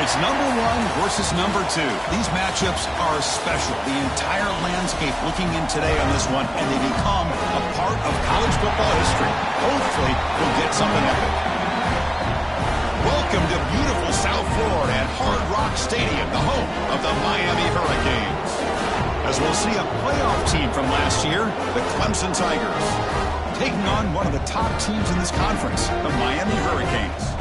It's number 1 versus number 2. These matchups are special. The entire landscape looking in today on this one, and they become a part of college football history. Hopefully, we'll get something epic. Welcome to beautiful South Florida at Hard Rock Stadium, the home of the Miami Hurricanes. As we'll see a playoff team from last year, the Clemson Tigers, taking on one of the top teams in this conference, the Miami Hurricanes.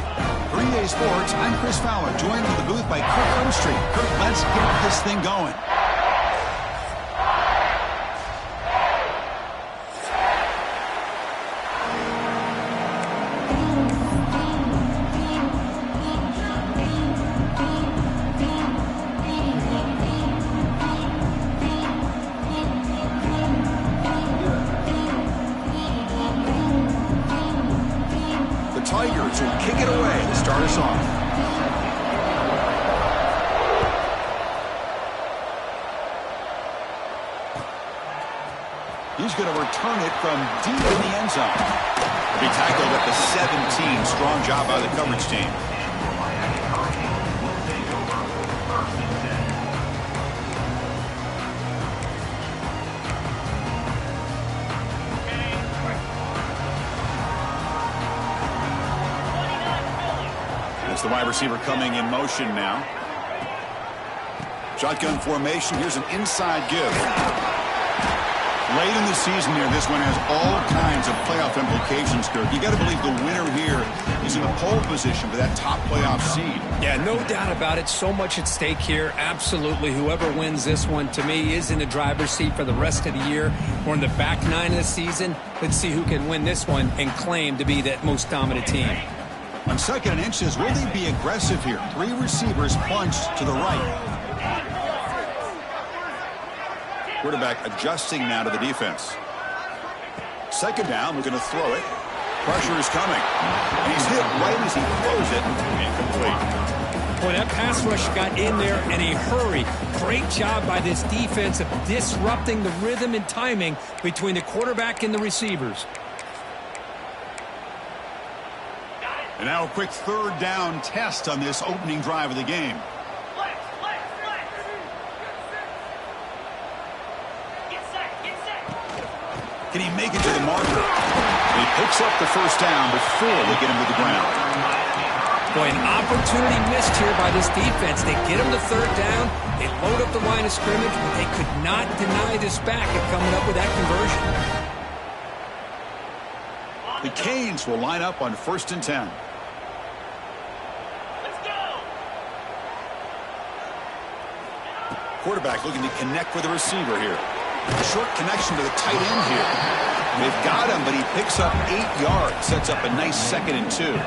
3-Day Sports, I'm Chris Fowler, joined in the booth by Kirk Armstrong. Kirk, let's get this thing going. Tigers will kick it away to start us off. He's going to return it from deep in the end zone. He'll be tackled at the 17. Strong job by the coverage team. The wide receiver coming in motion now. Shotgun formation. Here's an inside give. Late in the season here, this one has all kinds of playoff implications, Kirk. You got to believe the winner here is in the pole position for that top playoff seed. Yeah, no doubt about it. So much at stake here. Absolutely. Whoever wins this one, to me, is in the driver's seat for the rest of the year. We're in the back 9 of the season. Let's see who can win this one and claim to be that most dominant team. On 2nd and inches, will they be aggressive here? 3 receivers plunged to the right. Quarterback adjusting now to the defense. 2nd down, we're going to throw it. Pressure is coming. And he's hit right as he throws it. Incomplete. Boy, that pass rush got in there in a hurry. Great job by this defense of disrupting the rhythm and timing between the quarterback and the receivers. And now a quick 3rd down test on this opening drive of the game. Can he make it to the marker? He picks up the 1st down before they get him to the ground. Boy, an opportunity missed here by this defense. They get him to 3rd down. They load up the line of scrimmage, but they could not deny this back of coming up with that conversion. The Canes will line up on 1st and 10. Quarterback looking to connect with the receiver here. A short connection to the tight end here. They've got him, but he picks up 8 yards. Sets up a nice 2nd and 2.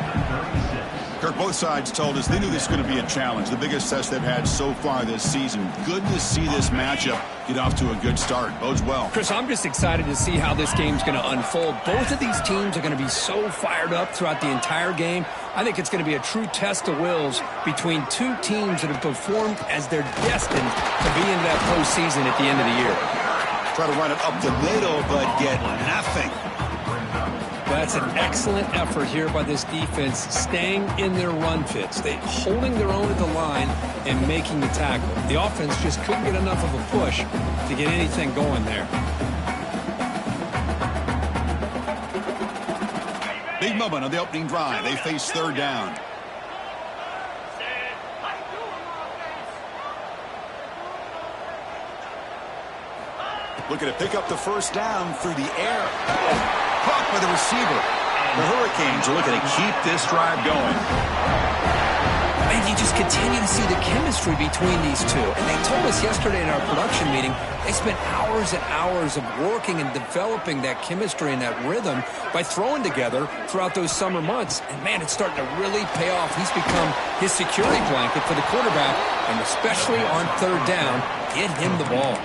Kirk, both sides told us they knew this was going to be a challenge. The biggest test they've had so far this season. Good to see this matchup get off to a good start. Bodes well. Chris, I'm just excited to see how this game's going to unfold. Both of these teams are going to be so fired up throughout the entire game. I think it's going to be a true test of wills between 2 teams that have performed as they're destined to be in that postseason at the end of the year. Try to run it up the middle, but get nothing. That's an excellent effort here by this defense, staying in their run fits. They holding their own at the line and making the tackle. The offense just couldn't get enough of a push to get anything going there. Big moment on the opening drive. They face 3rd down. Looking to pick up the 1st down through the air. Caught by the receiver. The Hurricanes are looking to keep this drive going. And you just continue to see the chemistry between these two. And they told us yesterday in our production meeting, they spent hours and hours of working and developing that chemistry and that rhythm by throwing together throughout those summer months. And, man, it's starting to really pay off. He's become his security blanket for the quarterback, and especially on 3rd down, get him the ball.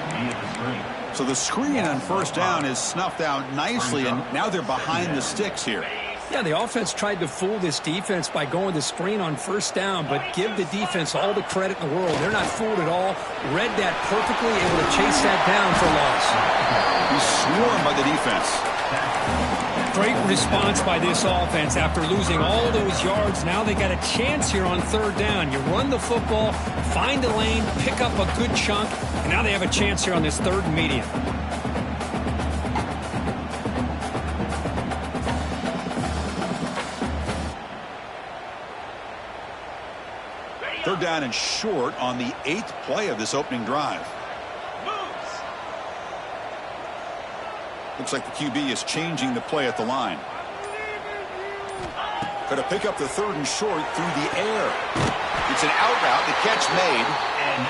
So the screen on 1st down is snuffed out nicely, and now they're behind the sticks here. Yeah, the offense tried to fool this defense by going the screen on 1st down, but give the defense all the credit in the world. They're not fooled at all. Read that perfectly, able to chase that down for a loss. He's swarmed by the defense. Great response by this offense. After losing all those yards, now they got a chance here on third down. You run the football, find a lane, pick up a good chunk, and now they have a chance here on this third and medium. Third down and short on the 8th play of this opening drive. Looks like the QB is changing the play at the line. Going to pick up the third and short through the air. It's an out route. The catch made.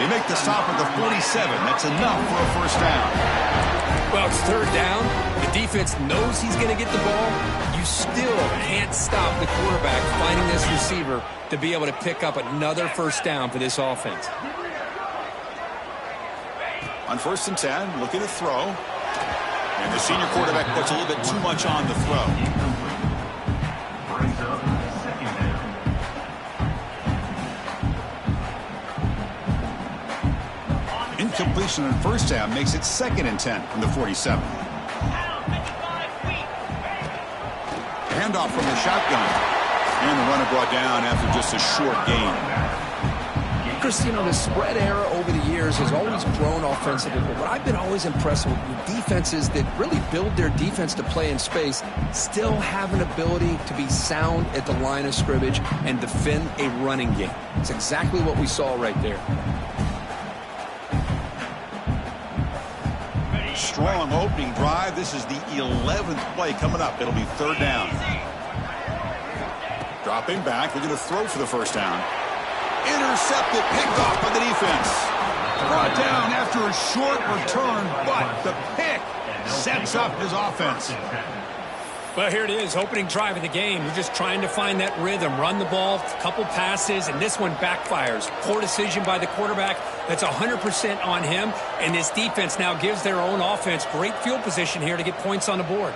They make the stop at the 47. That's enough for a first down. Well, it's third down. The defense knows he's going to get the ball. You still can't stop the quarterback finding this receiver to be able to pick up another first down for this offense. On 1st and 10, looking to throw. And the senior quarterback puts a little bit too much on the throw. Incompletion on first down makes it 2nd and 10 from the 47. Handoff from the shotgun. And the runner brought down after just a short gain. Chris, you know, the spread era over the years has always grown offensively, but what I've been always impressed with defenses that really build their defense to play in space still have an ability to be sound at the line of scrimmage and defend a running game. It's exactly what we saw right there. Strong opening drive. This is the 11th play coming up. It'll be third down. Dropping back. They're going to throw for the first down. Intercepted, picked off by the defense. Brought down after a short return, but the pick sets up his offense. Well, here it is, opening drive of the game. You're just trying to find that rhythm, run the ball, a couple passes, and this one backfires. Poor decision by the quarterback. That's 100% on him, and this defense now gives their own offense great field position here to get points on the board.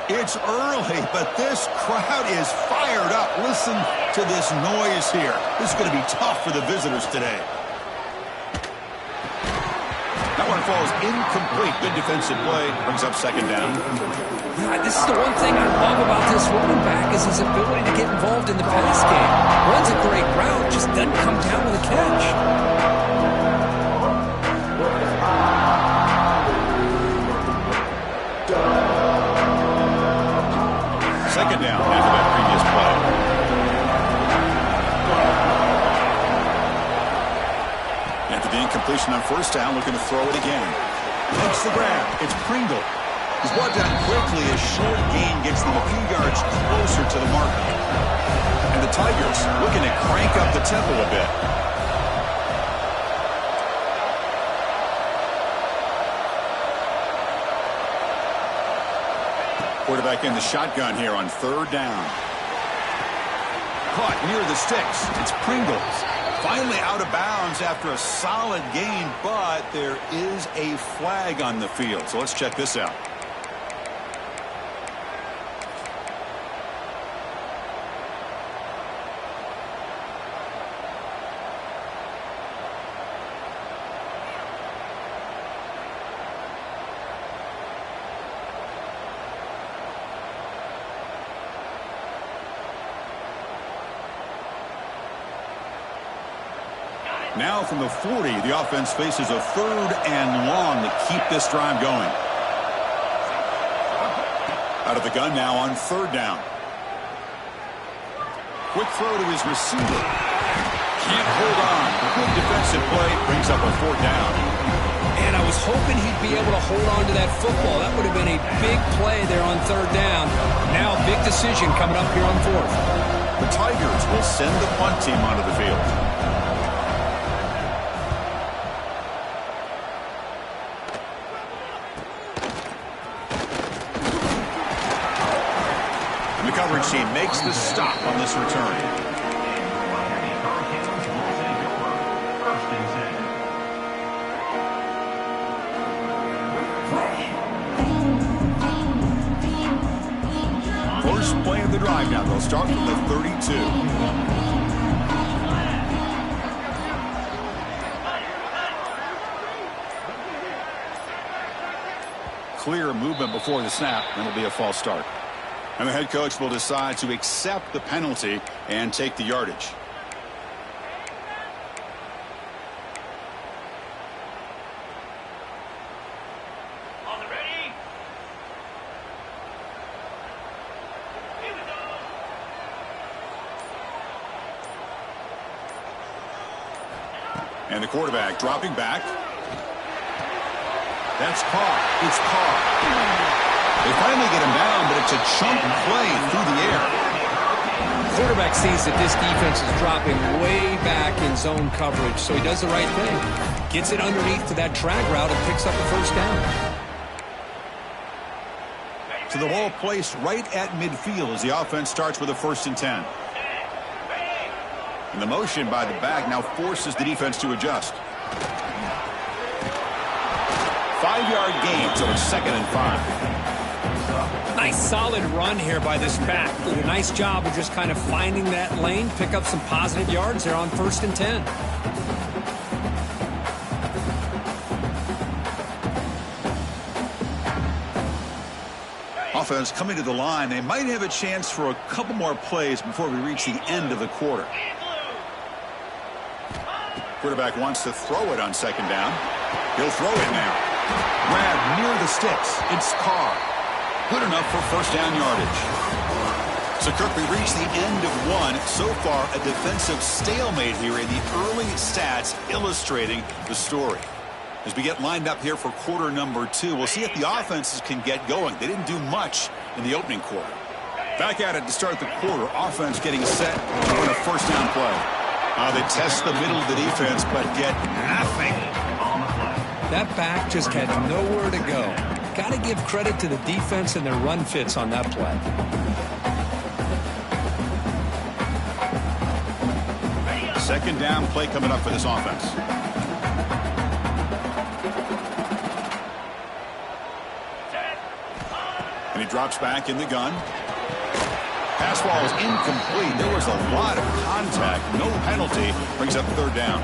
It's early, but this crowd is fired up. Listen to this noise here. This is going to be tough for the visitors today. That one falls incomplete. Good defensive play. Brings up second down. This is the one thing I love about this running back is his ability to get involved in the pass game. Runs a great route, just doesn't come down with a catch. Second down after that previous play. After the incompletion on first down, looking to throw it again. Makes the grab. It's Pringle. He's brought down quickly. A short gain gets them a few yards closer to the marker. And the Tigers looking to crank up the tempo a bit. Quarterback in the shotgun here on third down. Caught near the sticks. It's Pringles. Finally out of bounds after a solid gain, but there is a flag on the field. So let's check this out. Now from the 40, the offense faces a third and long to keep this drive going. Out of the gun now on third down. Quick throw to his receiver. Can't hold on. Good defensive play. Brings up a fourth down. And I was hoping he'd be able to hold on to that football. That would have been a big play there on third down. Now big decision coming up here on fourth. The Tigers will send the punt team onto the field. Coverage team makes the stop on this return. First play of the drive now. They'll start from the 32. clear movement before the snap, and it'll be a false start. And the head coach will decide to accept the penalty and take the yardage. And the quarterback dropping back. That's Carr. It's Carr. They finally get him down, but it's a chunk play through the air. The quarterback sees that this defense is dropping way back in zone coverage, so he does the right thing. Gets it underneath to that drag route and picks up the first down. So the ball placed right at midfield as the offense starts with a 1st and 10. And the motion by the back now forces the defense to adjust. 5-yard gain, so it's 2nd and 5. Nice solid run here by this back. Did a nice job of just kind of finding that lane, pick up some positive yards there on 1st and 10. Offense coming to the line. They might have a chance for a couple more plays before we reach the end of the quarter. Quarterback wants to throw it on 2nd down. He'll throw it now. Grab near the sticks. It's Carr. Good enough for 1st down yardage. So, Kirk, we reach the end of one. So far, a defensive stalemate here in the early stats illustrating the story. As we get lined up here for quarter number 2, we'll see if the offenses can get going. They didn't do much in the opening quarter. Back at it to start the quarter. Offense getting set to win a 1st down play. They test the middle of the defense, but get nothing. That back just had nowhere to go. Got to give credit to the defense and their run fits on that play. 2nd down play coming up for this offense. And he drops back in the gun. Pass ball is incomplete. There was a lot of contact. No penalty. Brings up 3rd down.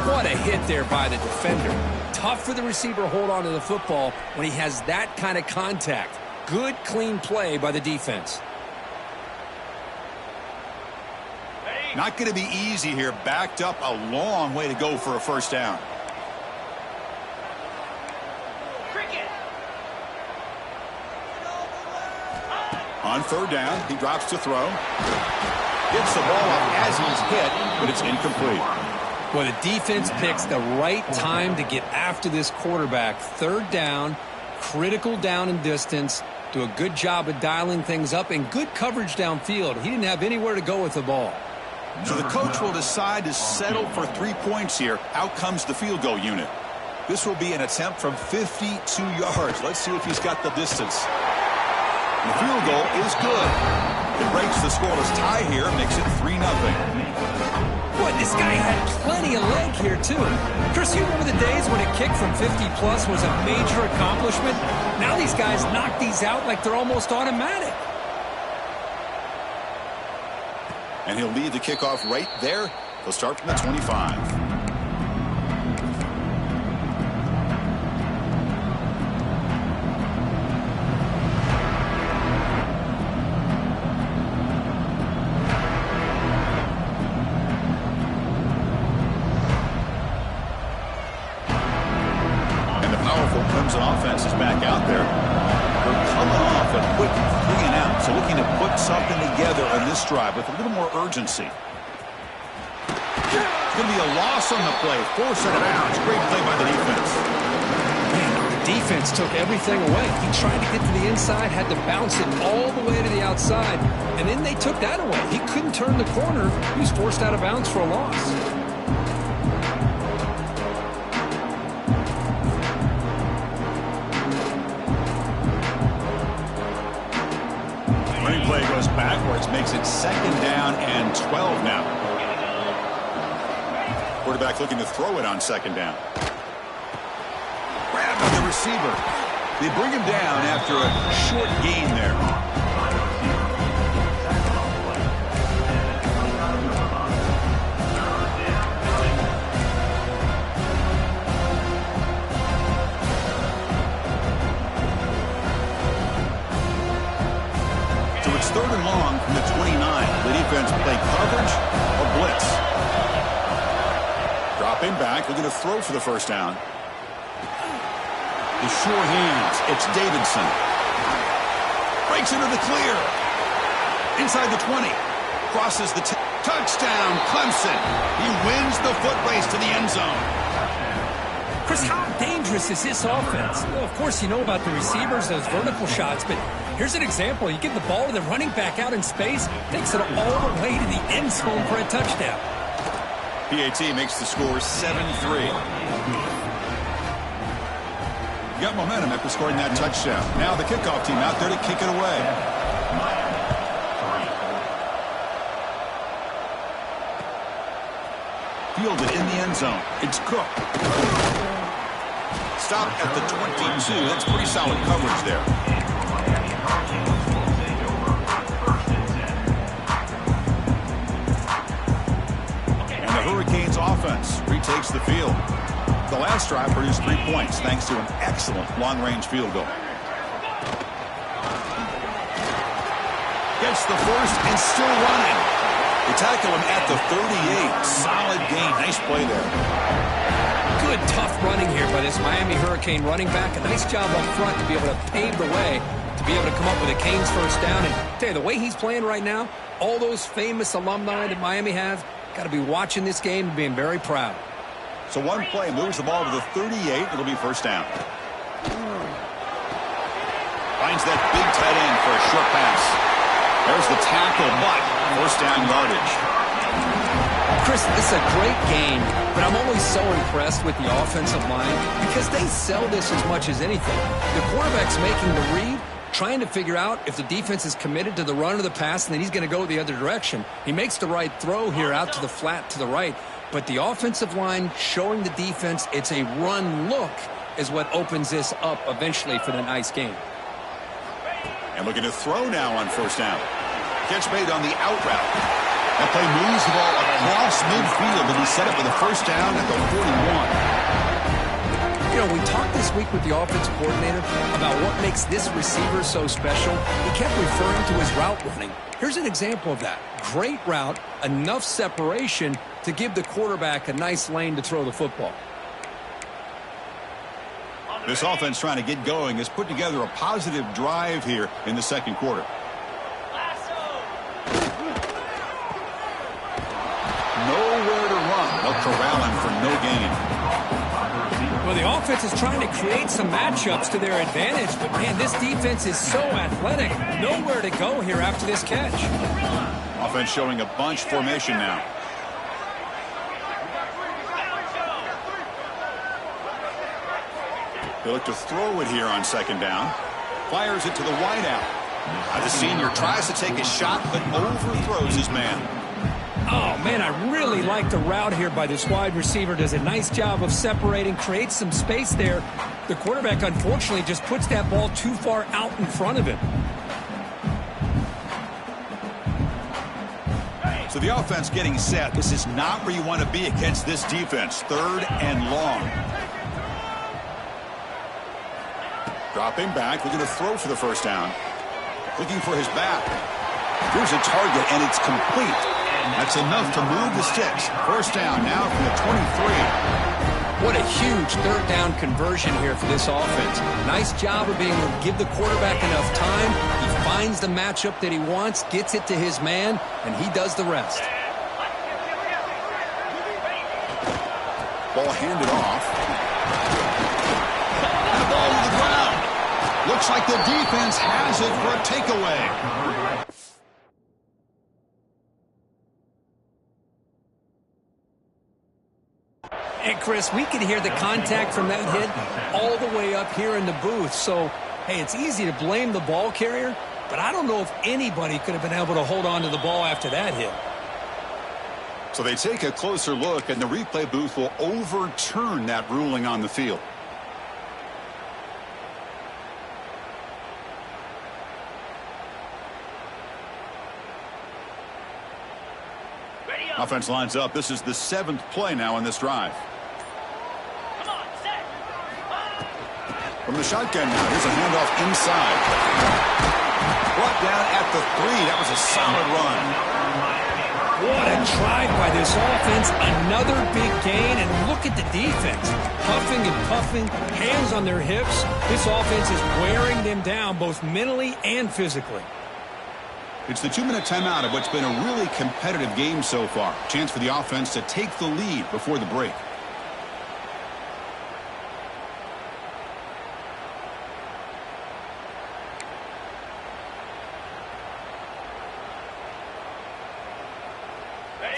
What a hit there by the defender. Tough for the receiver to hold on to the football when he has that kind of contact. Good, clean play by the defense. Not going to be easy here. Backed up a long way to go for a 1st down. On 3rd down, he drops to throw. Gets the ball up as he's hit, but it's incomplete. Well, the defense picks the right time to get after this quarterback. 3rd down, critical down and distance. Do a good job of dialing things up and good coverage downfield. He didn't have anywhere to go with the ball. So the coach will decide to settle for 3 points here. Out comes the field goal unit. This will be an attempt from 52 yards. Let's see if he's got the distance. The field goal is good. It breaks the scoreless tie here, makes it 3-0. Boy, this guy had plenty of leg here, too. Chris, you remember the days when a kick from 50-plus was a major accomplishment? Now these guys knock these out like they're almost automatic. And he'll lead the kickoff right there. He'll start from the 25. Clemson offense is back out there. They're coming off a quick 3 and out, so looking to put something together on this drive with a little more urgency. It's going to be a loss on the play. Force it out. Great play by the defense. Man, the defense took everything away. He tried to get to the inside, had to bounce it all the way to the outside, and then they took that away. He couldn't turn the corner. He was forced out of bounds for a loss. Play goes backwards, makes it 2nd down and 12 now. Quarterback looking to throw it on 2nd down. Grabbed by the receiver. They bring him down after a short gain there. Dropping back, looking to throw for the first down. The sure hands. It's Davidson. Breaks into the clear. Inside the 20. Crosses the touchdown, Clemson. He wins the foot race to the end zone. Chris, how dangerous is this offense? Well, of course, you know about the receivers, those vertical shots, but here's an example. You give the ball to the running back out in space, takes it all the way to the end zone for a touchdown. PAT makes the score 7-3. You got momentum after scoring that touchdown. Now the kickoff team out there to kick it away. Fielded in the end zone. It's Cook. Stop at the 22. That's pretty solid coverage there. And the Hurricanes offense retakes the field. The last drive produced 3 points thanks to an excellent long-range field goal. Gets the first and still running. They tackle him at the 38. Solid gain. Nice play there. Good, tough running here by this Miami Hurricane running back. A nice job up front to be able to pave the way, to be able to come up with a Canes first down. And I tell you, the way he's playing right now, all those famous alumni that Miami has, got to be watching this game and being very proud. So one play moves the ball to the 38. It'll be first down. Finds that big tight end for a short pass. There's the tackle, but first down yardage. Chris, this is a great game, but I'm always so impressed with the offensive line because they sell this as much as anything. The quarterback's making the read, trying to figure out if the defense is committed to the run or the pass, and then he's going to go the other direction. He makes the right throw here out to the flat to the right, but the offensive line showing the defense it's a run look is what opens this up eventually for the nice game. And looking to throw now on first down. Catch made on the out route. That play moves the ball across midfield, and he set up with a first down at the 41. You know, we talked this week with the offensive coordinator about what makes this receiver so special. He kept referring to his route running. Here's an example of that. Great route, enough separation to give the quarterback a nice lane to throw the football. This offense trying to get going has put together a positive drive here in the second quarter. Nowhere to run. They'll corral him for no gain. Well, the offense is trying to create some matchups to their advantage, but, man, this defense is so athletic. Nowhere to go here after this catch. Offense showing a bunch formation now. They look to throw it here on second down. Fires it to the wideout. The senior tries to take a shot, but overthrows his man. Oh, man, I really like the route here by this wide receiver. Does a nice job of separating, creates some space there. The quarterback, unfortunately, just puts that ball too far out in front of him. So the offense getting set. This is not where you want to be against this defense. Third and long. Dropping back, looking to throw for the first down. Looking for his back. Here's a target, and it's complete. That's enough to move the sticks. First down now from the 23. What a huge third down conversion here for this offense. Nice job of being able to give the quarterback enough time. He finds the matchup that he wants, gets it to his man, and he does the rest. Ball handed off. And the ball to the ground. Looks like the defense has it for a takeaway. And, Chris, we can hear the contact from that hit all the way up here in the booth. So, hey, it's easy to blame the ball carrier, but I don't know if anybody could have been able to hold on to the ball after that hit. So they take a closer look, and the replay booth will overturn that ruling on the field. Offense lines up. This is the 7th play now in this drive. From the shotgun now, here's a handoff inside. Brought down at the 3. That was a solid run. What a drive by this offense. Another big gain, and look at the defense. Huffing and puffing, hands on their hips. This offense is wearing them down both mentally and physically. It's the 2-minute timeout of what's been a really competitive game so far. Chance for the offense to take the lead before the break.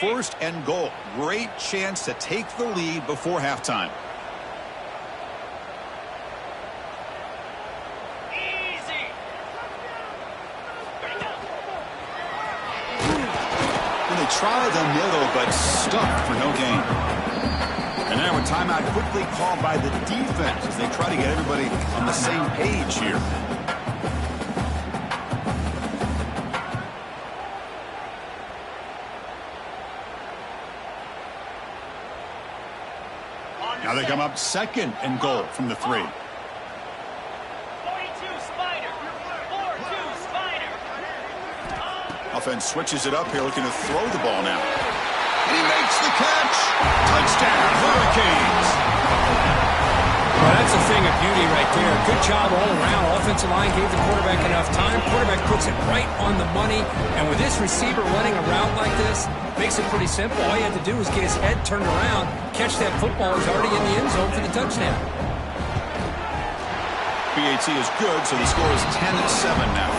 First and goal. Great chance to take the lead before halftime. Easy. And they try the middle, but stuck for no gain. And now a timeout quickly called by the defense as they try to get everybody on the same page here. Now they come up second and goal from the 3. 42 Spider. 4-2 Spider. Offense switches it up here, looking to throw the ball now. And he makes the catch. Touchdown, Hurricanes. Well, that's a thing of beauty right there. Good job all around. Offensive line gave the quarterback enough time. Quarterback puts it right on the money. And with this receiver running a route like this, makes it pretty simple. All you have to do is get his head turned around, catch that football. He's already in the end zone for the touchdown. BAT is good, so the score is 10-7 now.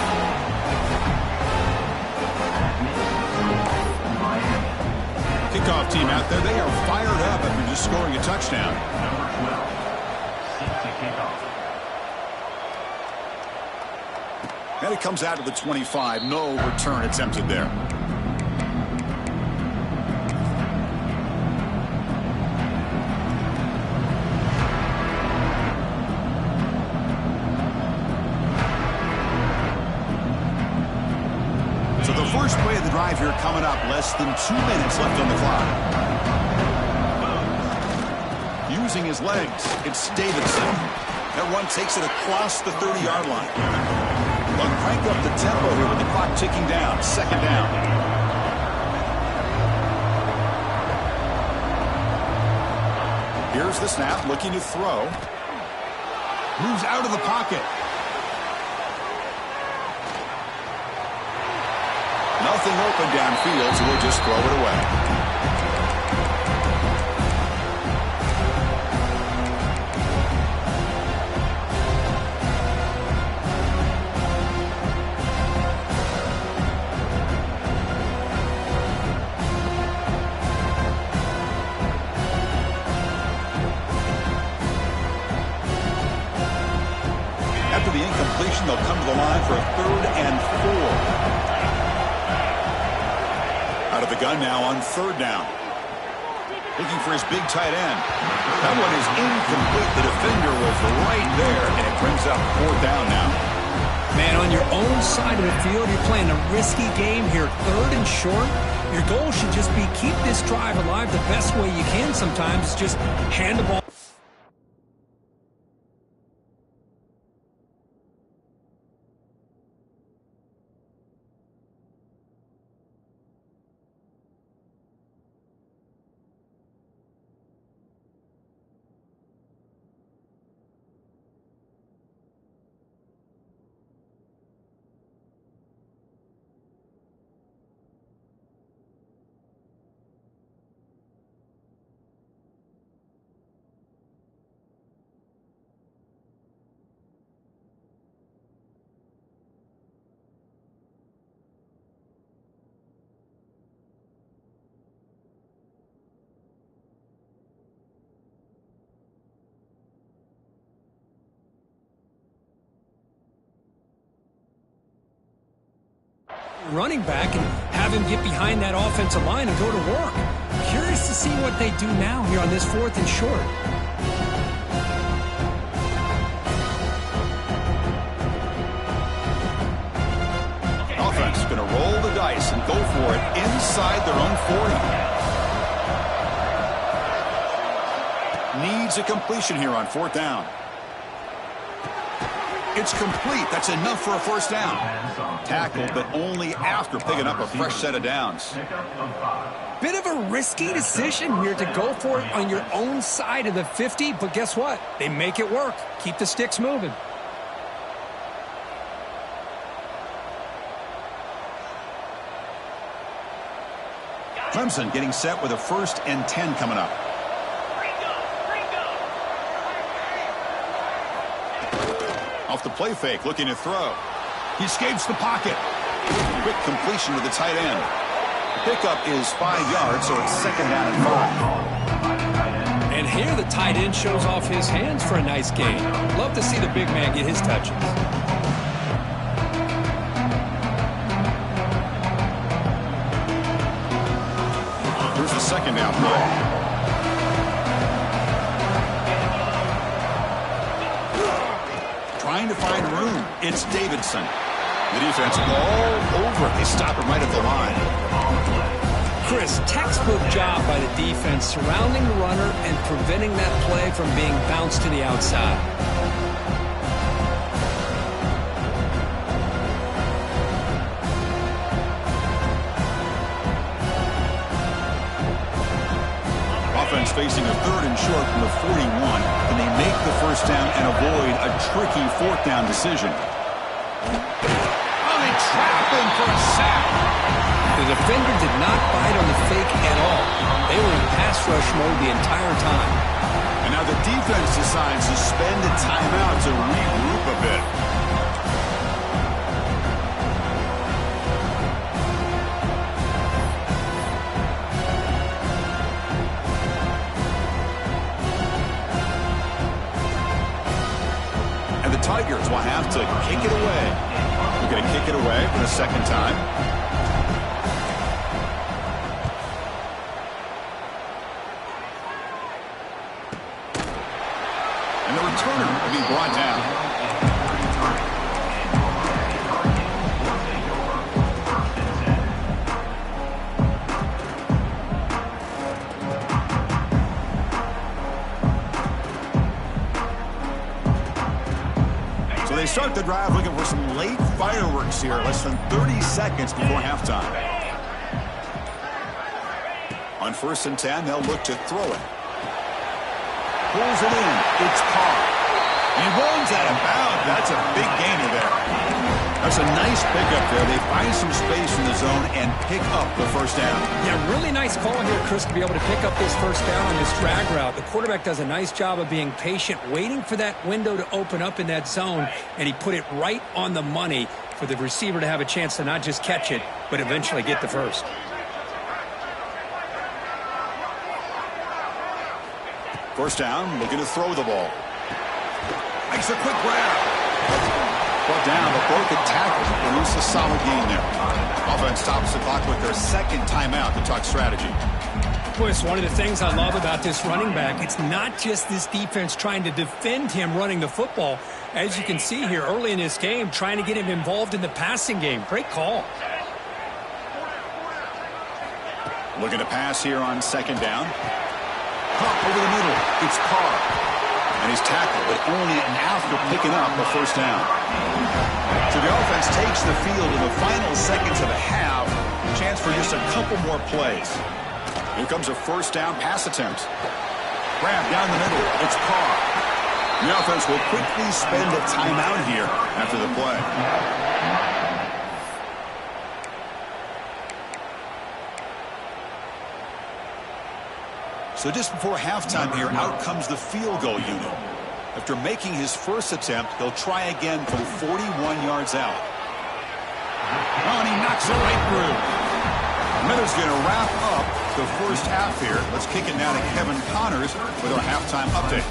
Kickoff team out there, they are fired up after just scoring a touchdown. And it comes out to the 25. No return attempted there. So the first play of the drive here coming up. Less than 2 minutes left on the clock. Using his legs, it's Davidson. That run takes it across the 30-yard line. They'll crank up the tempo here with the clock ticking down. Second down. Here's the snap, looking to throw. Moves out of the pocket. Nothing open downfield, so we'll just throw it away. After the incompletion, they'll come to the line for a 3rd and 4. Out of the gun now on 3rd down. Looking for his big tight end. That one is incomplete. The defender was right there, and it brings up 4th down now. Man, on your own side of the field, you're playing a risky game here. 3rd and short. Your goal should just be keep this drive alive the best way you can sometimes. Just hand the ball. Running back and have him get behind that offensive line and go to work. Curious to see what they do now here on this 4th and short. Offense going to roll the dice and go for it inside their own 40. Needs a completion here on 4th down. It's complete. That's enough for a first down. Tackled, but only after picking up a fresh set of downs. Bit of a risky decision here to go for it on your own side of the 50, but guess what? They make it work. Keep the sticks moving. Clemson getting set with a 1st and 10 coming up. Off the play fake, looking to throw. He escapes the pocket. Quick completion to the tight end. Pickup is 5 yards, so it's 2nd down and 5. And here the tight end shows off his hands for a nice gain. Love to see the big man get his touches. Here's the 2nd down play. Trying to find room. It's Davidson. The defense all over it. They stop him right at the line. Chris, textbook job by the defense surrounding the runner and preventing that play from being bounced to the outside. Offense facing a 3rd and short from the 41. Can they make the first down and avoid a tricky 4th down decision? Oh, they trap him for a sack. The defender did not bite on the fake at all. They were in pass rush mode the entire time. And now the defense decides to spend a timeout to regroup a bit. And the Tigers will have to kick it away. They're going to kick it away for the 2nd time. And the returner will be brought down. So they start the drive looking for some late fireworks here, less than 30 seconds before halftime. On 1st and 10, they'll look to throw it. Pulls it in. It's Carr. He runs out of bounds. That's a big gainer there. That's a nice pickup there. They find some space in the zone and pick up the first down. Yeah, really nice call here, Chris, to be able to pick up this first down on this drag route. The quarterback does a nice job of being patient, waiting for that window to open up in that zone, and he put it right on the money for the receiver to have a chance to not just catch it, but eventually get the first. First down, looking to throw the ball. Makes a quick grab. Brought down, but broken tackle. Produce a solid gain there. Offense stops the clock with their 2nd timeout to talk strategy. Boy, it's one of the things I love about this running back. It's not just this defense trying to defend him running the football. As you can see here early in this game, trying to get him involved in the passing game. Great call. Looking to pass here on 2nd down. Pop over the middle. It's Carr. And he's tackled, but only after picking up a first down. So the offense takes the field in the final seconds of the half. Chance for just a couple more plays. Here comes a first down pass attempt. Grab down the middle. It's Carr. The offense will quickly spend a timeout here after the play. So just before halftime here, out comes the field goal unit. After making his first attempt, he'll try again from 41 yards out. Oh, and he knocks it right through. Miller's going to wrap up the first half here. Let's kick it now to Kevin Connors with our halftime update.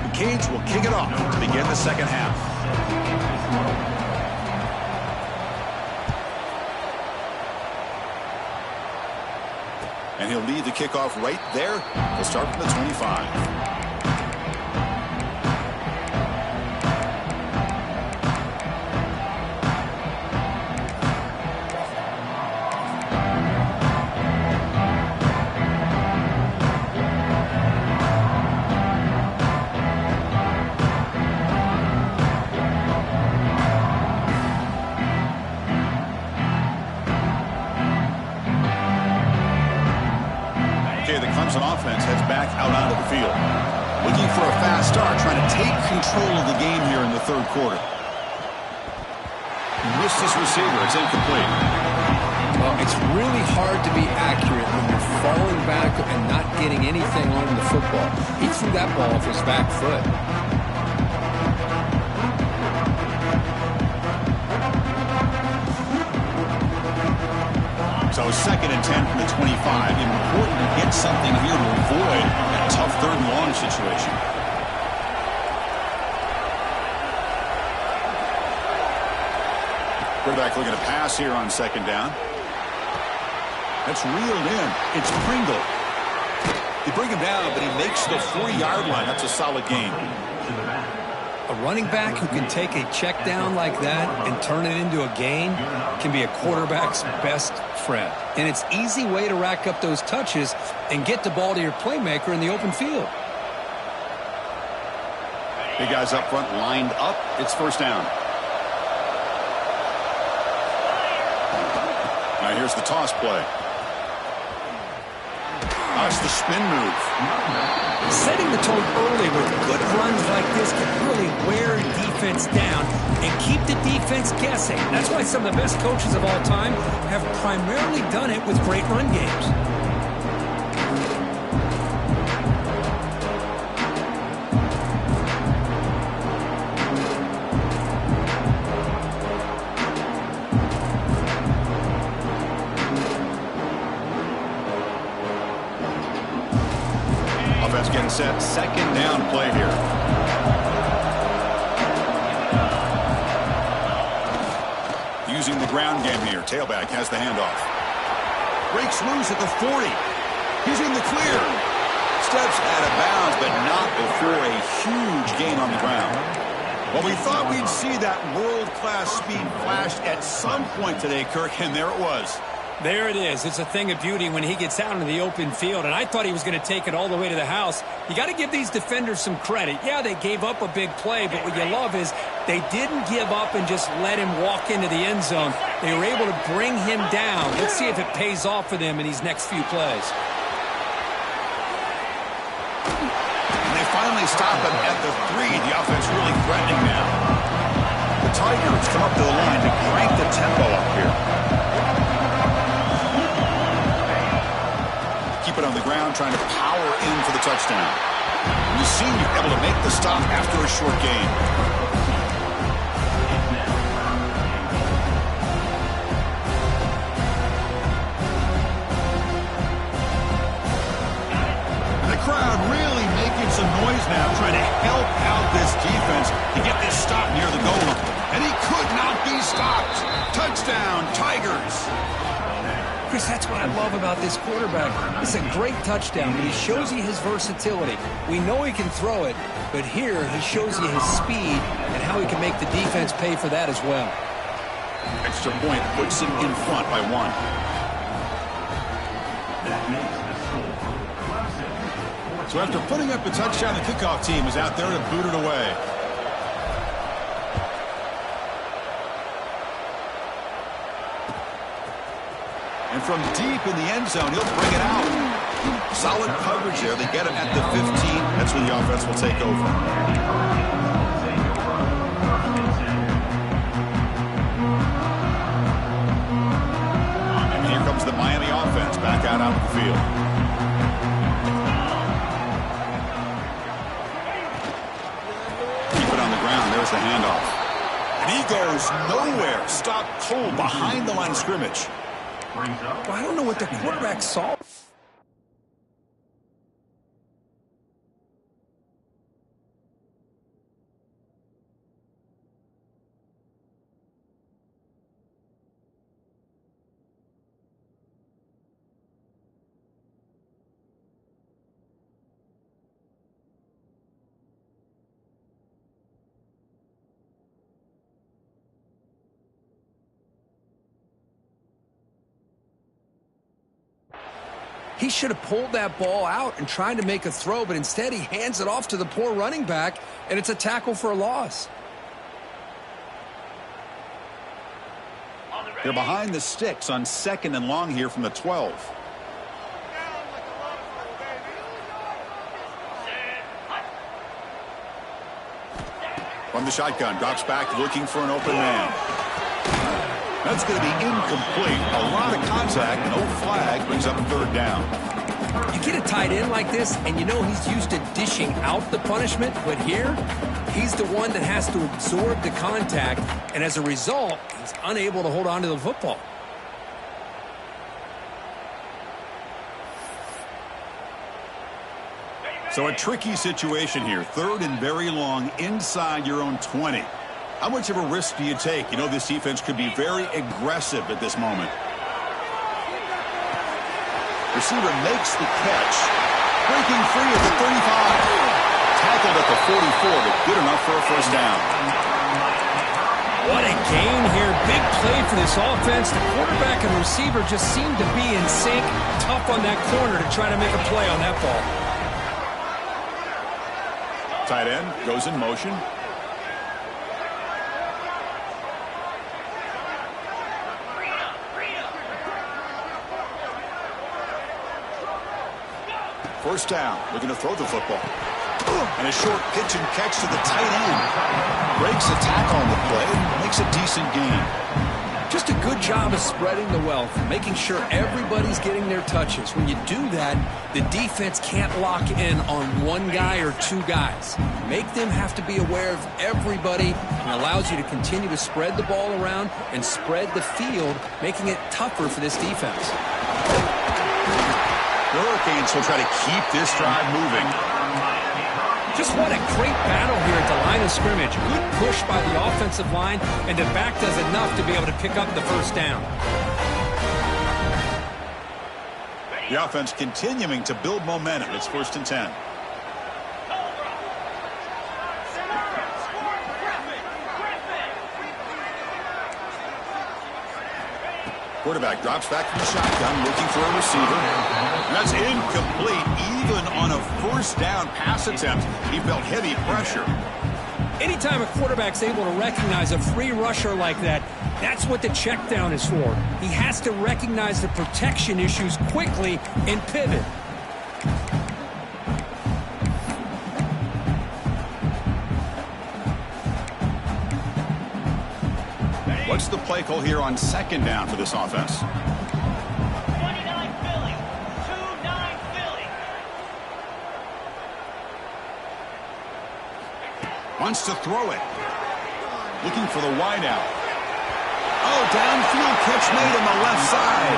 The Canes will kick it off to begin the 2nd half. And he'll lead the kickoff right there. He'll start from the 25. Clemson offense heads back out onto the field. Looking for a fast start, trying to take control of the game here in the third quarter. Missed his receiver. It's incomplete. Well, it's really hard to be accurate when you're falling back and not getting anything on the football. He threw that ball off his back foot. So 2nd and 10 from the 25. Important to get something here to avoid a tough 3rd and long situation. Quarterback looking to pass here on 2nd down. That's reeled in. It's Pringle. They bring him down, but he makes the 40-yard line. That's a solid gain. A running back who can take a check down like that and turn it into a gain can be a quarterback's best friend. And it's an easy way to rack up those touches and get the ball to your playmaker in the open field. Big guys up front lined up. It's 1st down. Now here's the toss play. That's the spin move. Setting the tone early with good runs like this can really wear defense down and keep the defense guessing. That's why some of the best coaches of all time have primarily done it with great run games. Offense getting set. 2nd down play here. Using the ground game here. Tailback has the handoff. Breaks loose at the 40. He's in the clear. Steps out of bounds, but not before a huge gain on the ground. Well, we thought we'd see that world-class speed flashed at some point today, Kirk, and there it was. There it is. It's a thing of beauty when he gets out into the open field, and I thought he was going to take it all the way to the house. You got to give these defenders some credit. Yeah, they gave up a big play, but what you love is they didn't give up and just let him walk into the end zone. They were able to bring him down. Let's see if it pays off for them in these next few plays. And they finally stop him at the 3. The offense really threatening now. The Tigers come up to the line to crank the tempo up here. Keep it on the ground, trying to power in for the touchdown. The senior able to make the stop after a short gain. And the crowd really making some noise now, trying to help out this defense to get this stop near the goal line. And he could not be stopped. Touchdown, Tigers. Chris, that's what I love about this quarterback. It's a great touchdown, but he shows you his versatility. We know he can throw it, but here he shows you his speed and how he can make the defense pay for that as well. Extra point puts him in front by 1. So after putting up the touchdown, the kickoff team is out there to boot it away. And from deep in the end zone, he'll bring it out. Solid coverage there. They get him at the 15. That's when the offense will take over. And here comes the Miami offense back out onto the field. Keep it on the ground. There's the handoff. And he goes nowhere. Stopped cold behind the line of scrimmage. Well, I don't know what the quarterback saw. He should have pulled that ball out and tried to make a throw, but instead he hands it off to the poor running back, and it's a tackle for a loss. They're behind the sticks on 2nd and long here from the 12. From the shotgun, drops back looking for an open man. That's going to be incomplete. A lot of contact, no flag, brings up third down. You get a tight end like this, and you know he's used to dishing out the punishment, but here, he's the one that has to absorb the contact, and as a result, he's unable to hold on to the football. So a tricky situation here. Third and very long inside your own 20. How much of a risk do you take? You know this defense could be very aggressive at this moment. Receiver makes the catch. Breaking free at the 35. Tackled at the 44, but good enough for a first down. What a gain here. Big play for this offense. The quarterback and receiver just seem to be in sync. Tough on that corner to try to make a play on that ball. Tight end goes in motion. First down, looking to throw the football. And a short pitch and catch to the tight end. Breaks a tackle on the play, makes a decent gain. Just a good job of spreading the wealth, making sure everybody's getting their touches. When you do that, the defense can't lock in on one guy or two guys. Make them have to be aware of everybody, and allows you to continue to spread the ball around and spread the field, making it tougher for this defense. The Hurricanes will try to keep this drive moving. Just what a great battle here at the line of scrimmage. Good push by the offensive line, and the back does enough to be able to pick up the first down. The offense continuing to build momentum. It's 1st and 10. Quarterback drops back from the shotgun, looking for a receiver. And that's incomplete, even on a first down pass attempt. He felt heavy pressure. Anytime a quarterback's able to recognize a free rusher like that, that's what the check down is for. He has to recognize the protection issues quickly and pivot. What's the play call here on 2nd down for this offense? 29 Philly. 2-9 Philly. Wants to throw it. Looking for the wideout. Oh, downfield catch made on the left side.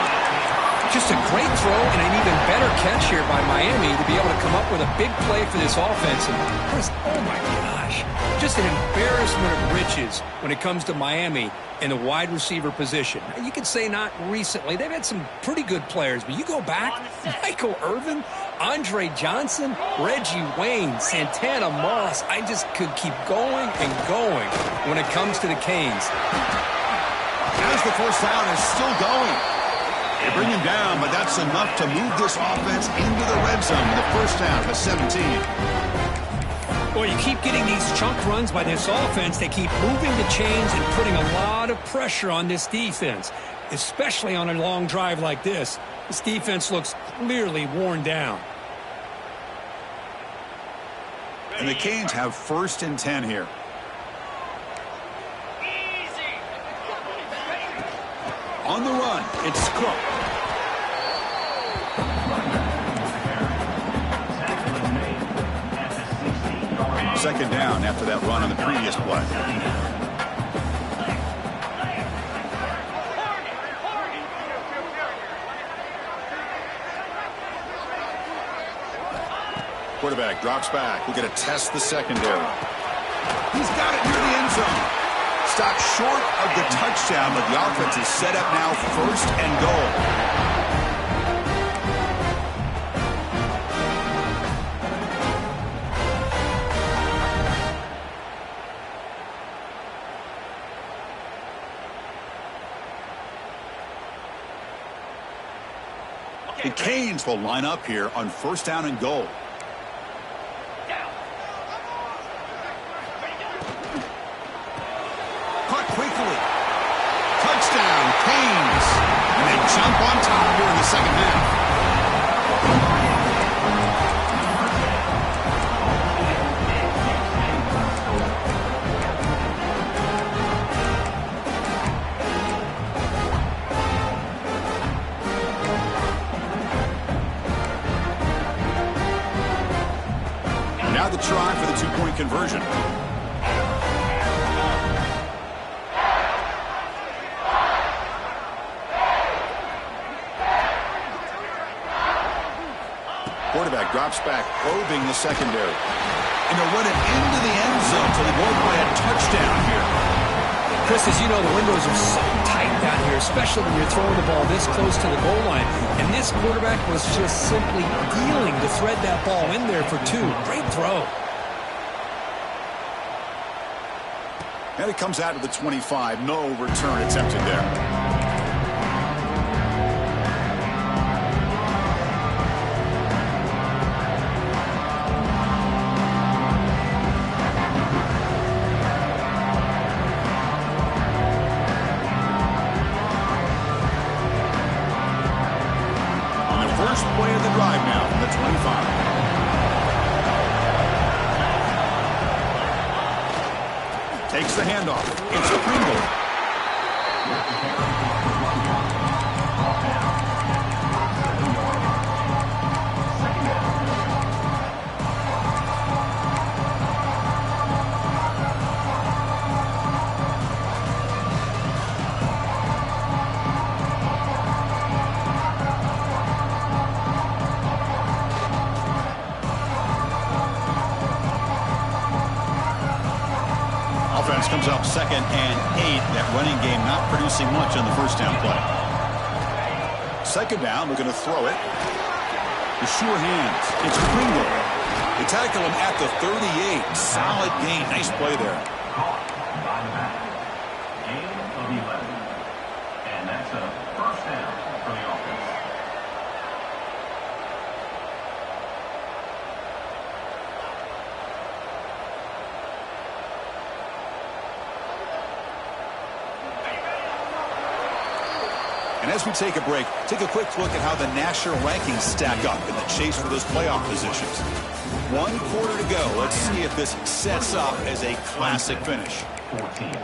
Just a great throw and an even better catch here by Miami to be able to come up with a big play for this offense. And Chris, oh my gosh, just an embarrassment of riches when it comes to Miami in the wide receiver position. You could say not recently. They've had some pretty good players, but you go back, Michael Irvin, Andre Johnson, Reggie Wayne, Santana Moss. I just could keep going and going when it comes to the Canes. As the first down is still going. They bring him down, but that's enough to move this offense into the red zone. The first down to 17. Well, you keep getting these chunk runs by this offense. They keep moving the chains and putting a lot of pressure on this defense, especially on a long drive like this. This defense looks clearly worn down. And the Canes have 1st and 10 here. On the run, it's Cook. Second down after that run on the previous play. Quarterback drops back. We're going to test the secondary. He's got it near the end zone. Stopped short of the touchdown, but the offense is set up now 1st and goal. The Canes will line up here on 1st down and goal. Caught quickly. Touchdown, Canes. And they jump on top here in the second half. conversion. Quarterback drops back, probing the secondary. And they'll run it into the end zone till they go by a touchdown here. Chris, as you know, the windows are so tight down here, especially when you're throwing the ball this close to the goal line. And this quarterback was just simply dealing to thread that ball in there for two. Great throw. And it comes out to the 25. No return attempted there. First play of the drive now from the 25. Takes the handoff. It's Pringle. Offense comes up 2nd and 8. That running game not producing much on the first down play. 2nd down, looking to throw it. The sure hands. It's Pringle. They tackle him at the 38. Solid gain. Nice play there. Gain of 11. And that's a first down for the offense. And as we take a break, take a quick look at how the national rankings stack up in the chase for those playoff positions. 1 quarter to go. Let's see if this sets up as a classic finish. 14.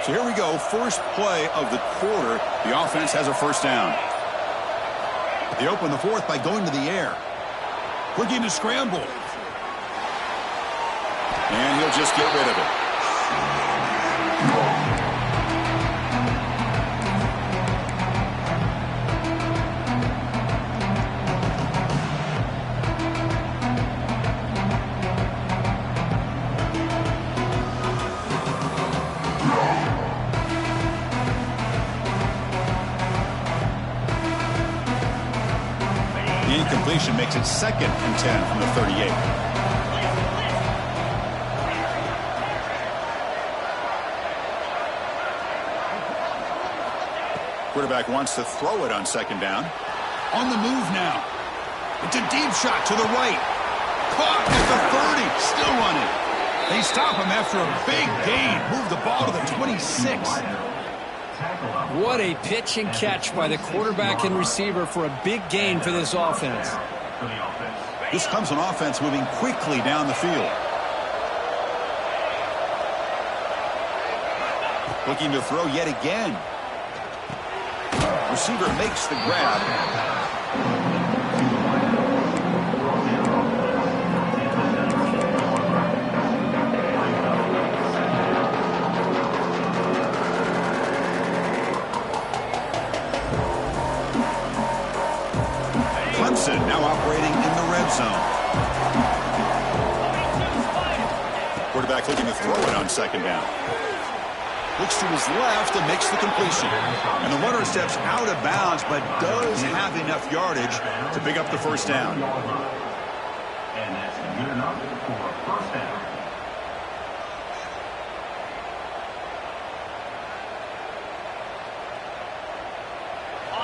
So here we go, first play of the quarter. The offense has a first down. They open the 4th by going to the air. Looking to scramble. And he'll just get rid of it. The incompletion makes it 2nd and 10 from the 38. Quarterback wants to throw it on 2nd down. On the move now. It's a deep shot to the right. Caught at the 30. Still running. They stop him after a big gain. Move the ball to the 26. What a pitch and catch by the quarterback and receiver for a big gain for this offense. This Clemson offense moving quickly down the field. Looking to throw yet again. Receiver makes the grab. Clemson now operating in the red zone. Quarterback looking to throw it on 2nd down. Looks to his left and makes the completion. And the runner steps out of bounds, but does have enough yardage to pick up the first down. And that's good enough for a first down.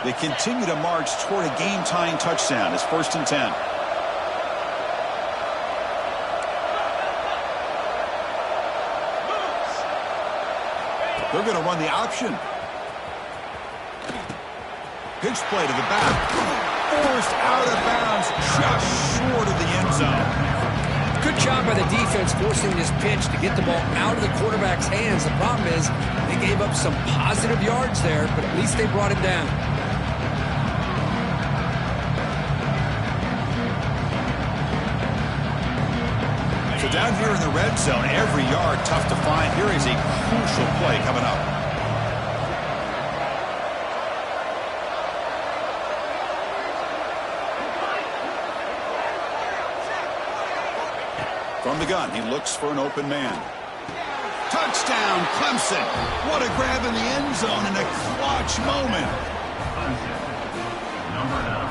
They continue to march toward a game-tying touchdown. It's 1st and 10. They're going to run the option. Pitch play to the back. forced out of bounds just short of the end zone. Good job by the defense forcing this pitch to get the ball out of the quarterback's hands. The problem is they gave up some positive yards there, but at least they brought him down. So down here in the red zone, every yard tough to find. Here is a crucial play coming up. From the gun, he looks for an open man. Touchdown, Clemson. What a grab in the end zone in a clutch moment. Number 9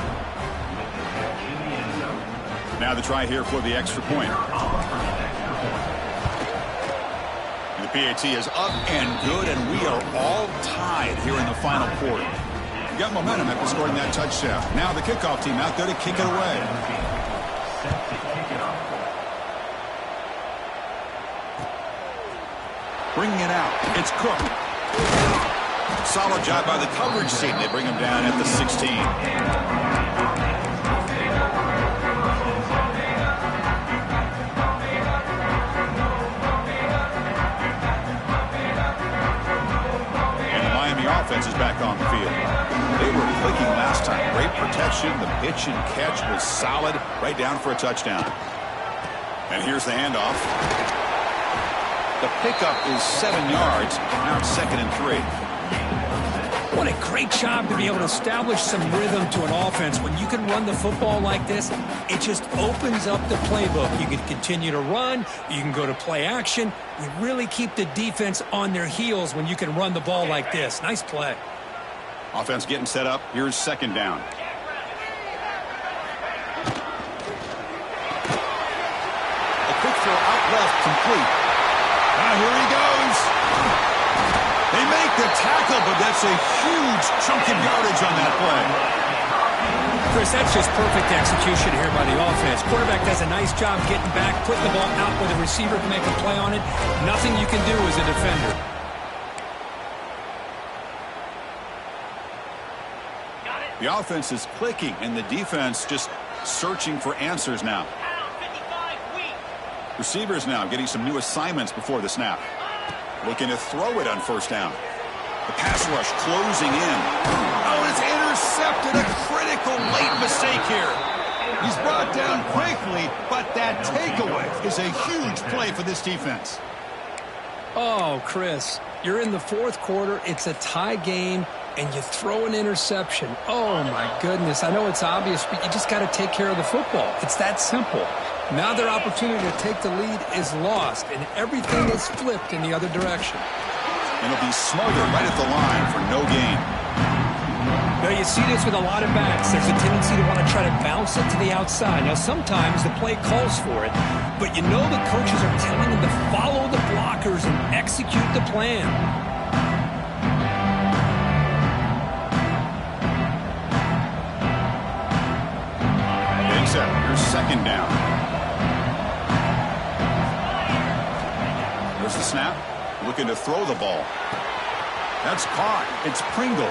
with the catch in the end zone. Now the try here for the extra point. The PAT is up and good, and we are all tied here in the final quarter. We got momentum after scoring that touchdown. Now the kickoff team out there to kick it away. Set to kick it off. Bringing it out. It's Cook. Solid job by the coverage team. They bring him down at the 16. And the Miami offense is back on the field. They were clicking last time. Great protection. The pitch and catch was solid. Right down for a touchdown. And here's the handoff. The pickup is 7 yards. Now it's 2nd and 3. What a great job to be able to establish some rhythm to an offense. When you can run the football like this, it just opens up the playbook. You can continue to run. You can go to play action. You really keep the defense on their heels when you can run the ball like this. Nice play. Offense getting set up. Here's 2nd down. A quick throw out left, complete. Now here he goes. They make the tackle, but that's a huge chunk of yardage on that play. Chris, that's just perfect execution here by the offense. Quarterback does a nice job getting back, putting the ball out where the receiver can make a play on it. Nothing you can do as a defender. The offense is clicking, and the defense just searching for answers now. Receivers now getting some new assignments before the snap. Looking to throw it on 1st down. The pass rush closing in. Oh, it's intercepted. A critical late mistake here. He's brought down quickly, but that takeaway is a huge play for this defense. Oh, Chris, you're in the 4th quarter. It's a tie game, and you throw an interception. Oh, my goodness. I know it's obvious, but you just got to take care of the football. It's that simple. Now their opportunity to take the lead is lost, and everything is flipped in the other direction. And it'll be smothered right at the line for no gain. Now, you see this with a lot of backs. There's a tendency to want to try to bounce it to the outside. Now, sometimes the play calls for it, but you know the coaches are telling them to follow the blockers and execute the plan. Here's 2nd down. There's the snap. Looking to throw the ball. That's caught. It's Pringle.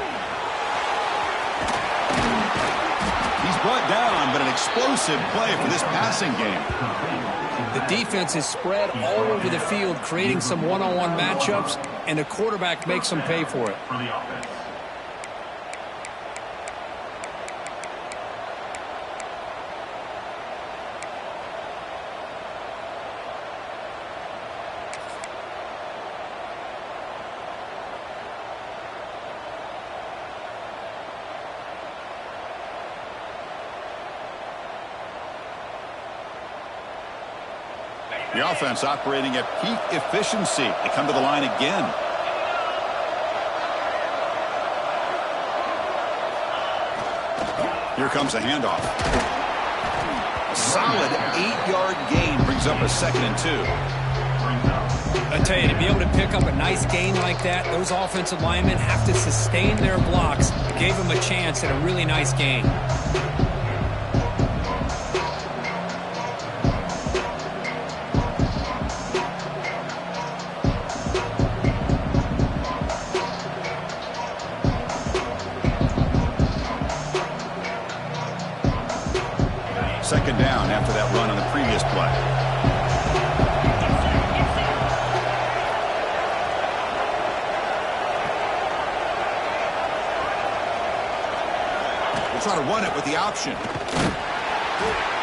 He's brought down, but an explosive play for this passing game. The defense is spread all over the field, creating some one-on-one matchups, and the quarterback makes them pay for it. For the offense. The offense operating at peak efficiency. They come to the line again. Here comes a handoff. A solid 8-yard gain brings up a 2nd and 2. I tell you, to be able to pick up a nice gain like that, those offensive linemen have to sustain their blocks. Gave them a chance at a really nice gain. try to run it with the option.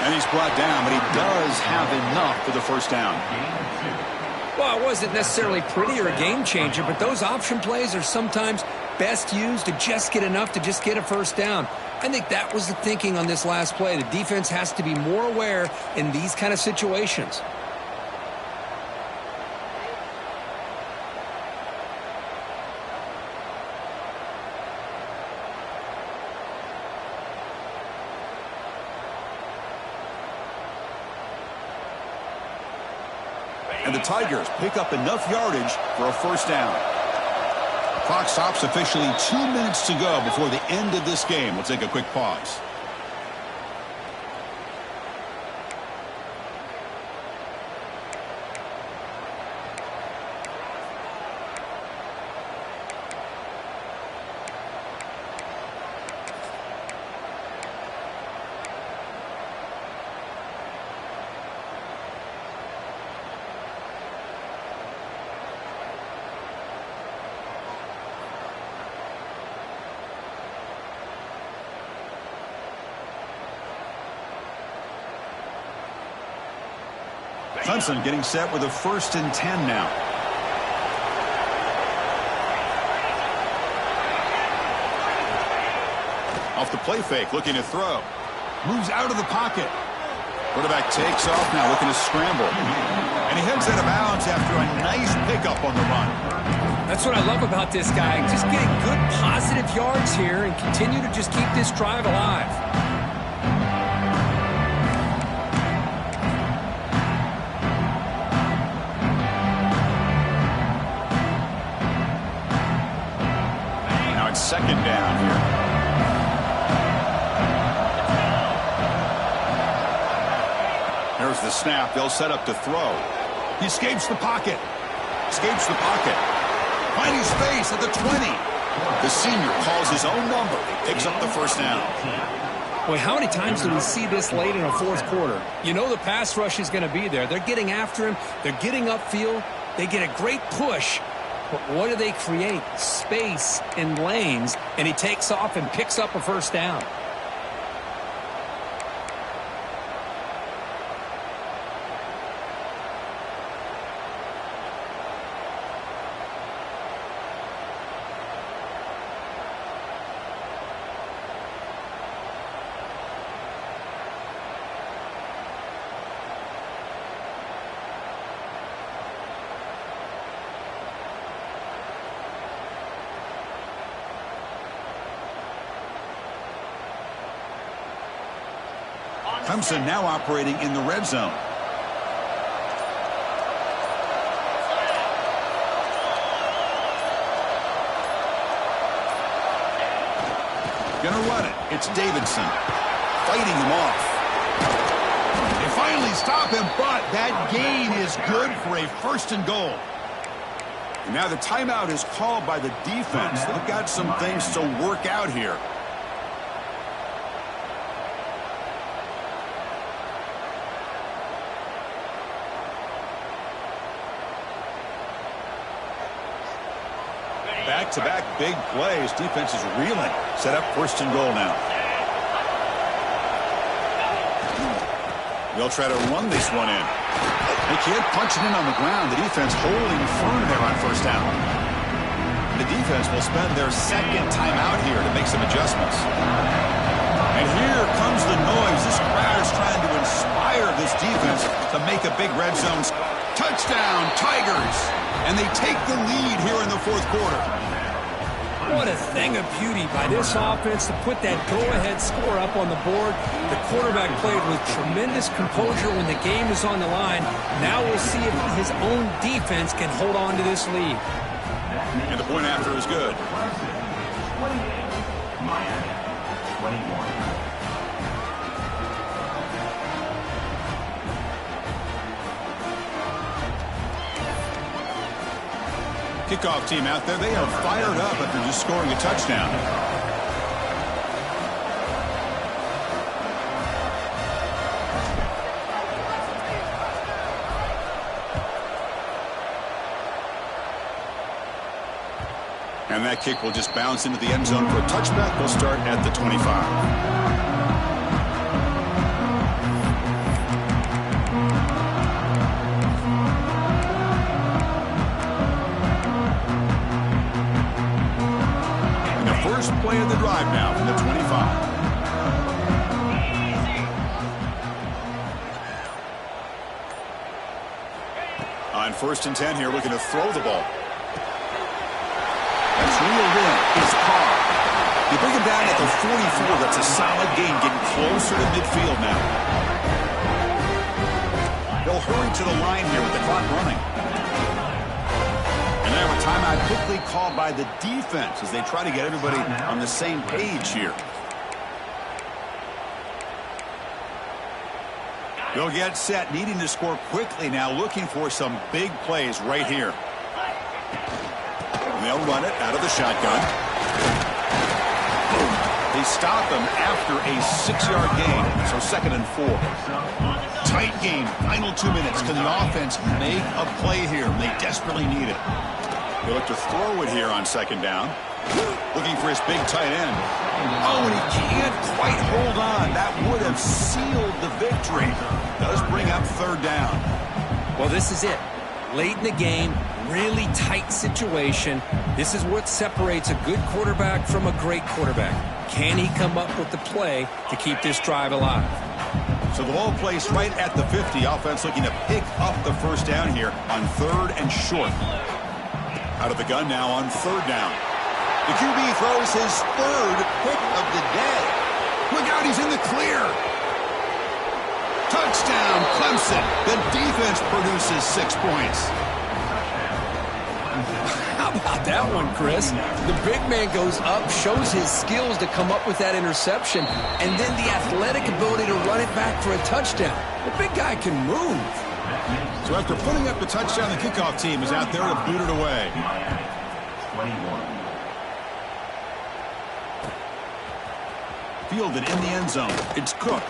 And he's brought down, but he does have enough for the first down. Well, it wasn't necessarily pretty or a game changer, but those option plays are sometimes best used to just get enough to just get a first down. I think that was the thinking on this last play. The defense has to be more aware in these kind of situations. And the Tigers pick up enough yardage for a first down. Clock stops officially 2 minutes to go before the end of this game. We'll take a quick pause. Clemson getting set with a 1st and 10 now. Off the play fake, looking to throw. Moves out of the pocket. Quarterback takes off now, looking to scramble. And he heads out of bounds after a nice pickup on the run. That's what I love about this guy. Just getting good positive yards here and continue to just keep this drive alive. Second down here. There's the snap. They'll set up to throw. He escapes the pocket. Escapes the pocket. Finding space at the 20. The senior calls his own number. He picks up the first down. Boy, how many times do we see this late in a fourth quarter? You know the pass rush is going to be there. They're getting after him. They're getting upfield. They get a great push. But what do they create? Space in lanes, and he takes off and picks up a first down. Clemson now operating in the red zone. Gonna run it. It's Davidson fighting him off. They finally stop him, but that gain is good for a 1st and goal. And now the timeout is called by the defense. They've got some things to work out here. Back-to-back big plays. Defense is reeling. Set up 1st and goal now. They'll try to run this one in. They can't punch it in on the ground. The defense holding firm there on 1st down. The defense will spend their 2nd timeout here to make some adjustments. And here comes the noise. This crowd is trying to inspire this defense to make a big red zone. Touchdown, Tigers! And they take the lead here in the 4th quarter. What a thing of beauty by this offense to put that go-ahead score up on the board. The quarterback played with tremendous composure when the game is on the line. Now we'll see if his own defense can hold on to this lead. And the point after is good. 28, Miami, 21. Kickoff team out there, they are fired up after just scoring a touchdown. And that kick will just bounce into the end zone for a touchback. We'll start at the 25. And the first play of the drive now from the 25. On 1st and 10 here, looking to throw the ball. That's reeled in. Is Carr. They bring him down at the 44. That's a solid gain, getting closer to midfield now. They'll hurry to the line here with the clock running. And now a timeout quickly called by the defense as they try to get everybody on the same page here. They'll get set, needing to score quickly now, looking for some big plays right here. And they'll run it out of the shotgun. They stop him after a 6-yard gain, so 2nd and 4. Tight game, final 2 minutes. Can the offense make a play here? They desperately need it. They look to throw it here on 2nd down. Looking for his big tight end. Oh, and he can't quite hold on. That would have sealed the victory. Does bring up 3rd down. Well, this is it. Late in the game, really tight situation. This is what separates a good quarterback from a great quarterback. Can he come up with the play to keep this drive alive? So the ball placed right at the 50. Offense looking to pick up the 1st down here on 3rd and short. Out of the gun now on 3rd down. The QB throws his 3rd pick of the day. Look out, he's in the clear. Touchdown, Clemson. The defense produces 6 points. How about that one, Chris? The big man goes up, shows his skills to come up with that interception, and then the athletic ability to run it back for a touchdown. The big guy can move. So after putting up the touchdown, the kickoff team is out there to boot it away. 21. Fielded in the end zone. It's Cook.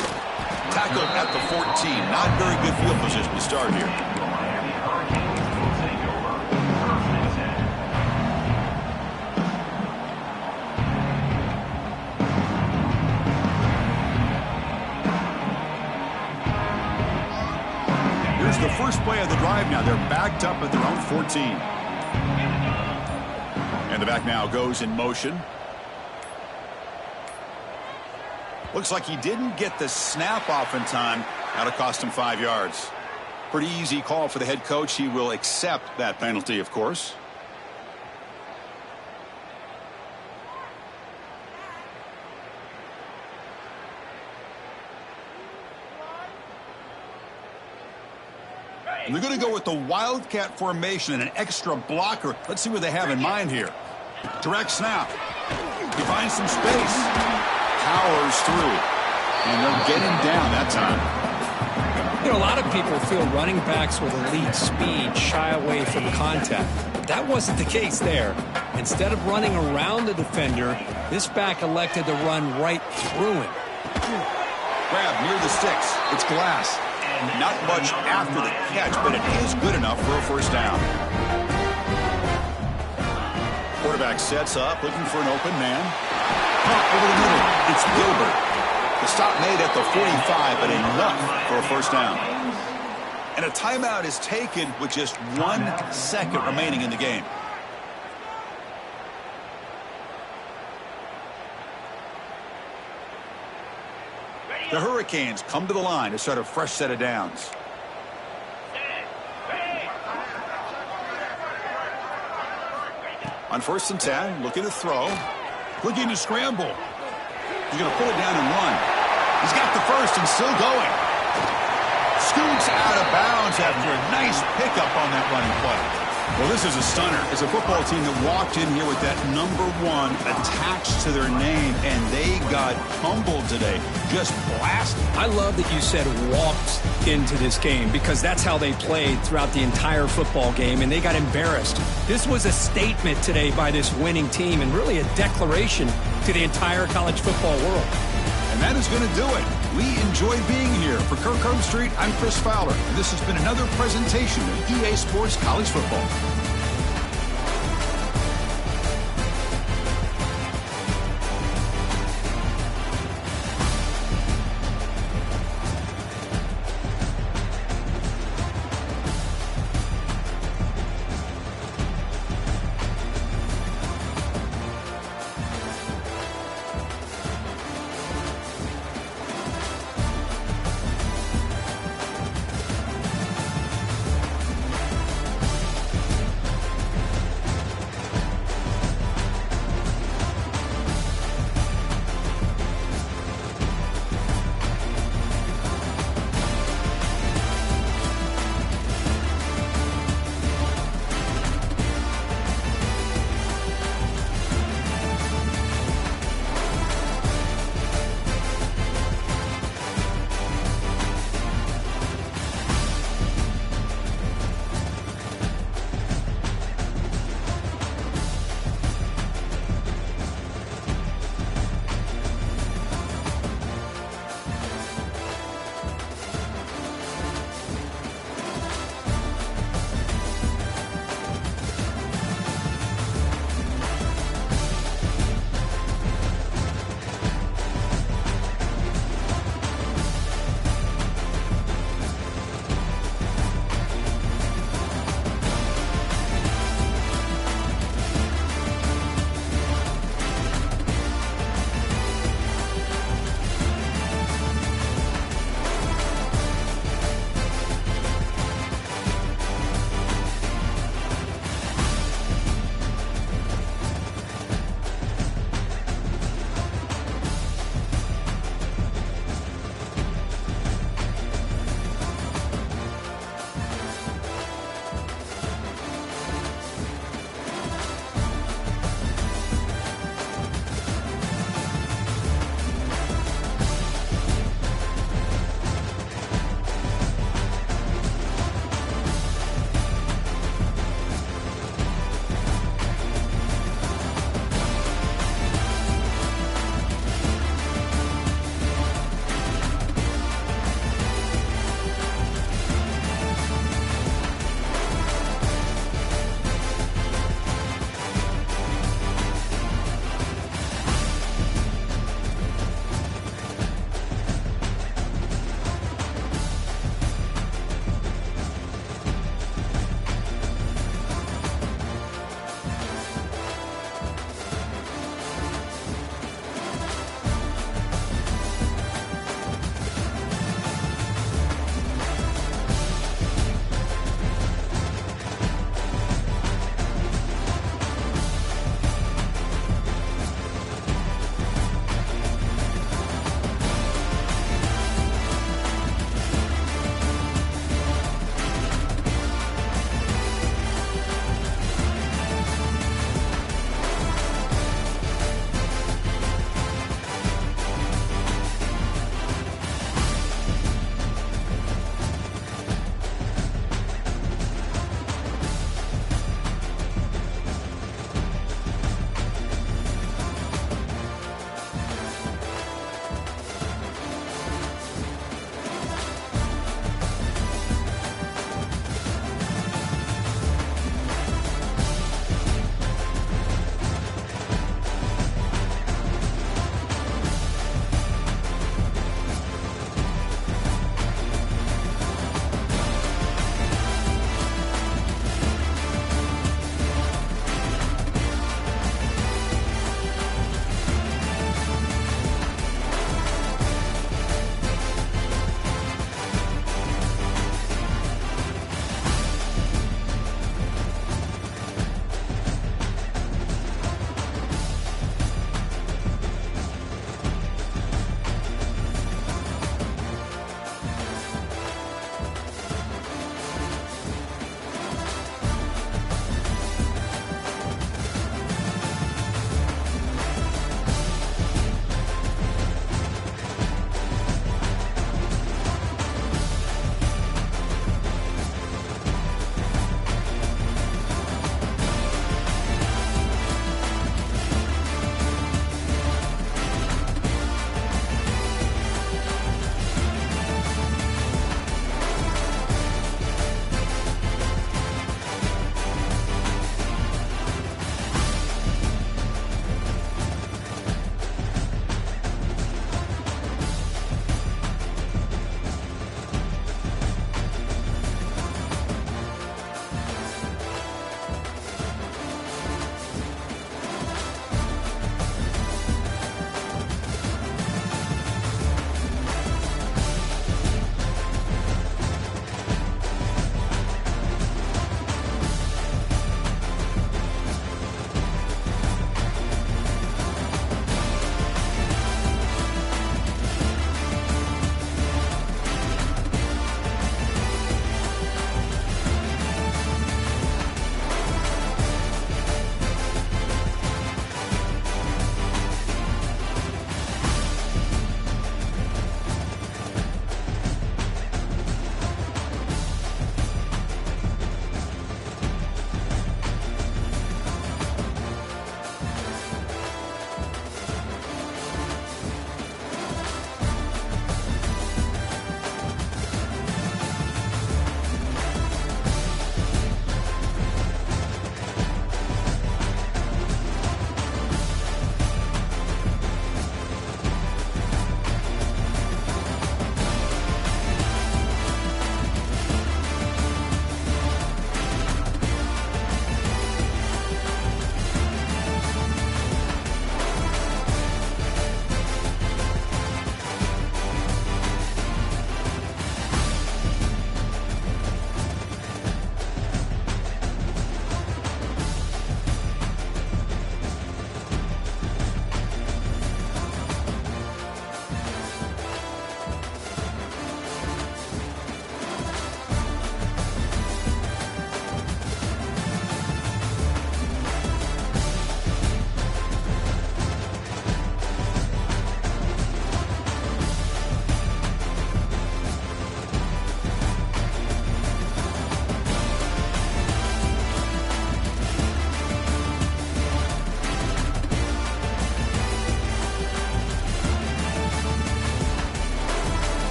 Tackled at the 14. Not very good field position to start here. The Miami Hurricanes will take over 1st and 10. Here's the first play of the drive now. They're backed up at their own 14. And the back now goes in motion. Looks like he didn't get the snap off in time. That'll cost him 5 yards. Pretty easy call for the head coach. He will accept that penalty, of course. And they're going to go with the Wildcat formation and an extra blocker. Let's see what they have in mind here. Direct snap. He finds some space. Powers through. And they'll get him down that time. You know, a lot of people feel running backs with elite speed shy away from contact. But that wasn't the case there. Instead of running around the defender, this back elected to run right through him. Grab near the sticks. It's Glass. Not much after the catch, but it is good enough for a 1st down. Quarterback sets up, looking for an open man. Pump over the middle. It's Gilbert. The stop made at the 45, but enough for a 1st down. And a timeout is taken with just 1 second remaining in the game. The Hurricanes come to the line to start a fresh set of downs. On 1st and 10, looking to throw. Looking to scramble. He's going to pull it down and run. He's got the 1st and still going. Scoots out of bounds after a nice pickup on that running play. Well, this is a stunner. It's a football team that walked in here with that number 1 attached to their name, and they got humbled today. Just blasted. I love that you said walked into this game because that's how they played throughout the entire football game, and they got embarrassed. This was a statement today by this winning team and really a declaration to the entire college football world. And that is going to do it. We enjoy being here. For Kirk Street, I'm Chris Fowler. And this has been another presentation of EA Sports College Football.